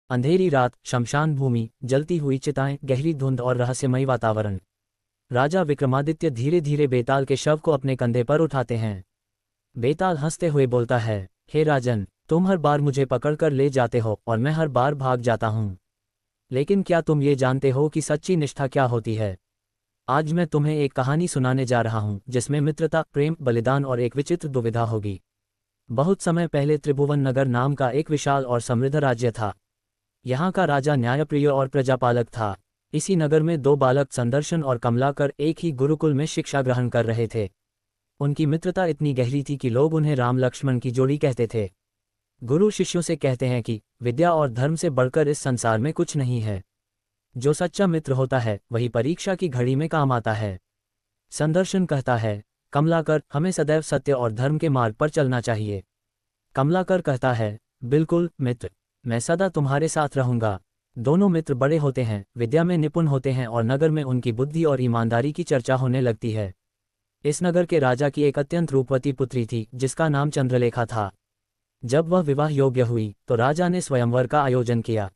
अंधेरी रात, शमशान भूमि, जलती हुई चिताएं, गहरी धुंध और रहस्यमयी वातावरण। राजा विक्रमादित्य धीरे धीरे बेताल के शव को अपने कंधे पर उठाते हैं। बेताल हंसते हुए बोलता है, हे राजन, तुम हर बार मुझे पकड़कर ले जाते हो और मैं हर बार भाग जाता हूँ। लेकिन क्या तुम ये जानते हो कि सच्ची निष्ठा क्या होती है? आज मैं तुम्हें एक कहानी सुनाने जा रहा हूँ जिसमें मित्रता, प्रेम, बलिदान और एक विचित्र दुविधा होगी। बहुत समय पहले त्रिभुवन नगर नाम का एक विशाल और समृद्ध राज्य था। यहाँ का राजा न्यायप्रिय और प्रजापालक था। इसी नगर में दो बालक संदर्शन और कमलाकर एक ही गुरुकुल में शिक्षा ग्रहण कर रहे थे। उनकी मित्रता इतनी गहरी थी कि लोग उन्हें राम लक्ष्मण की जोड़ी कहते थे। गुरु शिष्यों से कहते हैं कि विद्या और धर्म से बढ़कर इस संसार में कुछ नहीं है। जो सच्चा मित्र होता है वही परीक्षा की घड़ी में काम आता है। संदर्शन कहता है, कमलाकर, हमें सदैव सत्य और धर्म के मार्ग पर चलना चाहिए। कमलाकर कहता है, बिल्कुल मित्र, मैं सदा तुम्हारे साथ रहूंगा। दोनों मित्र बड़े होते हैं, विद्या में निपुण होते हैं और नगर में उनकी बुद्धि और ईमानदारी की चर्चा होने लगती है। इस नगर के राजा की एक अत्यंत रूपवती पुत्री थी जिसका नाम चंद्रलेखा था। जब वह विवाह योग्य हुई तो राजा ने स्वयंवर का आयोजन किया।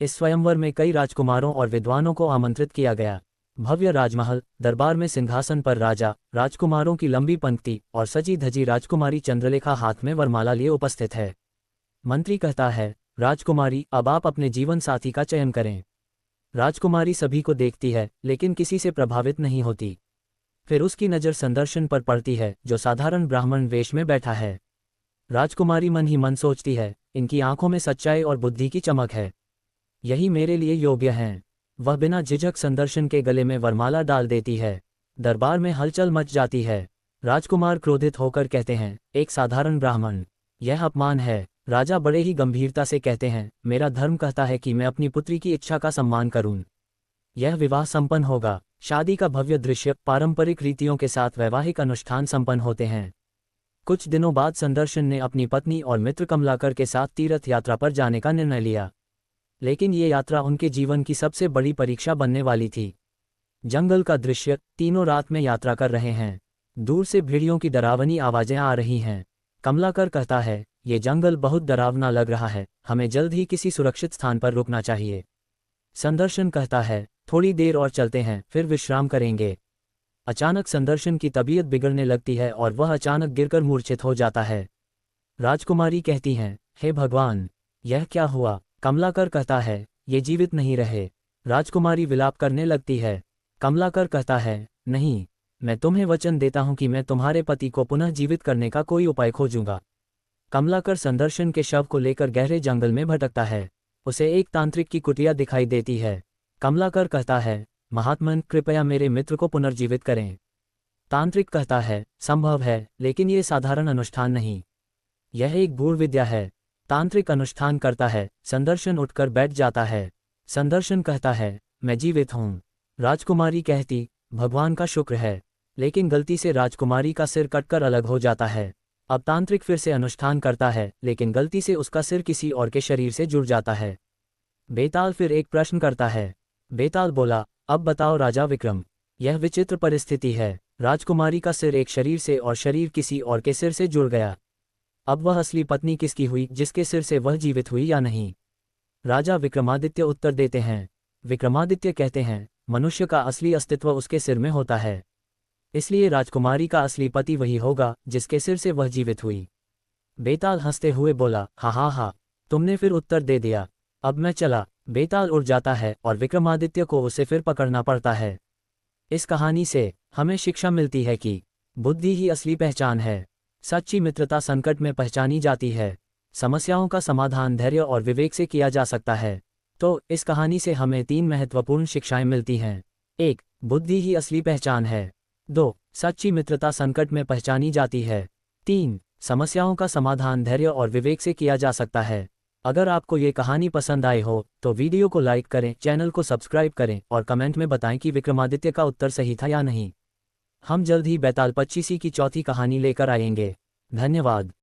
इस स्वयंवर में कई राजकुमारों और विद्वानों को आमंत्रित किया गया। भव्य राजमहल, दरबार में सिंहासन पर राजा, राजकुमारों की लंबी पंक्ति और सजी धजी राजकुमारी चंद्रलेखा हाथ में वरमाला लिए उपस्थित है। मंत्री कहता है, राजकुमारी, अब आप अपने जीवन साथी का चयन करें। राजकुमारी सभी को देखती है लेकिन किसी से प्रभावित नहीं होती। फिर उसकी नज़र संदर्शन पर पड़ती है जो साधारण ब्राह्मण वेश में बैठा है। राजकुमारी मन ही मन सोचती है, इनकी आंखों में सच्चाई और बुद्धि की चमक है, यही मेरे लिए योग्य हैं। वह बिना झिझक संदर्शन के गले में वरमाला डाल देती है। दरबार में हलचल मच जाती है। राजकुमार क्रोधित होकर कहते हैं, एक साधारण ब्राह्मण, यह अपमान है। राजा बड़े ही गंभीरता से कहते हैं, मेरा धर्म कहता है कि मैं अपनी पुत्री की इच्छा का सम्मान करूं। यह विवाह संपन्न होगा। शादी का भव्य दृश्य, पारंपरिक रीतियों के साथ वैवाहिक अनुष्ठान संपन्न होते हैं। कुछ दिनों बाद संदर्शन ने अपनी पत्नी और मित्र कमलाकर के साथ तीर्थ यात्रा पर जाने का निर्णय लिया। लेकिन ये यात्रा उनके जीवन की सबसे बड़ी परीक्षा बनने वाली थी। जंगल का दृश्य, तीनों रात में यात्रा कर रहे हैं। दूर से भेड़ियों की डरावनी आवाजें आ रही हैं। कमलाकर कहता है, ये जंगल बहुत डरावना लग रहा है, हमें जल्द ही किसी सुरक्षित स्थान पर रुकना चाहिए। संदर्शन कहता है, थोड़ी देर और चलते हैं, फिर विश्राम करेंगे। अचानक संदर्शन की तबीयत बिगड़ने लगती है और वह अचानक गिरकर मूर्छित हो जाता है। राजकुमारी कहती हैं, हे भगवान, यह क्या हुआ? कमलाकर कहता है, ये जीवित नहीं रहे। राजकुमारी विलाप करने लगती है। कमलाकर कहता है, नहीं, मैं तुम्हें वचन देता हूं कि मैं तुम्हारे पति को पुनः जीवित करने का कोई उपाय खोजूंगा। कमलाकर संदर्शन के शव को लेकर गहरे जंगल में भटकता है। उसे एक तांत्रिक की कुटिया दिखाई देती है। कमलाकर कहता है, महात्मन, कृपया मेरे मित्र को पुनर्जीवित करें। तांत्रिक कहता है, संभव है, लेकिन ये साधारण अनुष्ठान नहीं, यह एक गूढ़ विद्या है। तांत्रिक अनुष्ठान करता है। संदर्शन उठकर बैठ जाता है। संदर्शन कहता है, मैं जीवित हूँ। राजकुमारी कहती, भगवान का शुक्र है। लेकिन गलती से राजकुमारी का सिर कटकर अलग हो जाता है। अब तांत्रिक फिर से अनुष्ठान करता है लेकिन गलती से उसका सिर किसी और के शरीर से जुड़ जाता है। बेताल फिर एक प्रश्न करता है। बेताल बोला, अब बताओ राजा विक्रम, यह विचित्र परिस्थिति है। राजकुमारी का सिर एक शरीर से और शरीर किसी और के सिर से जुड़ गया। अब वह असली पत्नी किसकी हुई, जिसके सिर से वह जीवित हुई या नहीं? राजा विक्रमादित्य उत्तर देते हैं। विक्रमादित्य कहते हैं, मनुष्य का असली अस्तित्व उसके सिर में होता है, इसलिए राजकुमारी का असली पति वही होगा जिसके सिर से वह जीवित हुई। बेताल हंसते हुए बोला, हा हा हा, तुमने फिर उत्तर दे दिया, अब मैं चला। बेताल उड़ जाता है और विक्रमादित्य को उसे फिर पकड़ना पड़ता है। इस कहानी से हमें शिक्षा मिलती है कि बुद्धि ही असली पहचान है। सच्ची मित्रता संकट में पहचानी जाती है। समस्याओं का समाधान धैर्य और विवेक से किया जा सकता है। तो इस कहानी से हमें 3 महत्वपूर्ण शिक्षाएं मिलती हैं। 1. बुद्धि ही असली पहचान है। 2. सच्ची मित्रता संकट में पहचानी जाती है। 3. समस्याओं का समाधान धैर्य और विवेक से किया जा सकता है। अगर आपको ये कहानी पसंद आई हो तो वीडियो को लाइक करें, चैनल को सब्सक्राइब करें और कमेंट में बताएं कि विक्रमादित्य का उत्तर सही था या नहीं। हम जल्द ही बेताल 25 की चौथी कहानी लेकर आएंगे। धन्यवाद।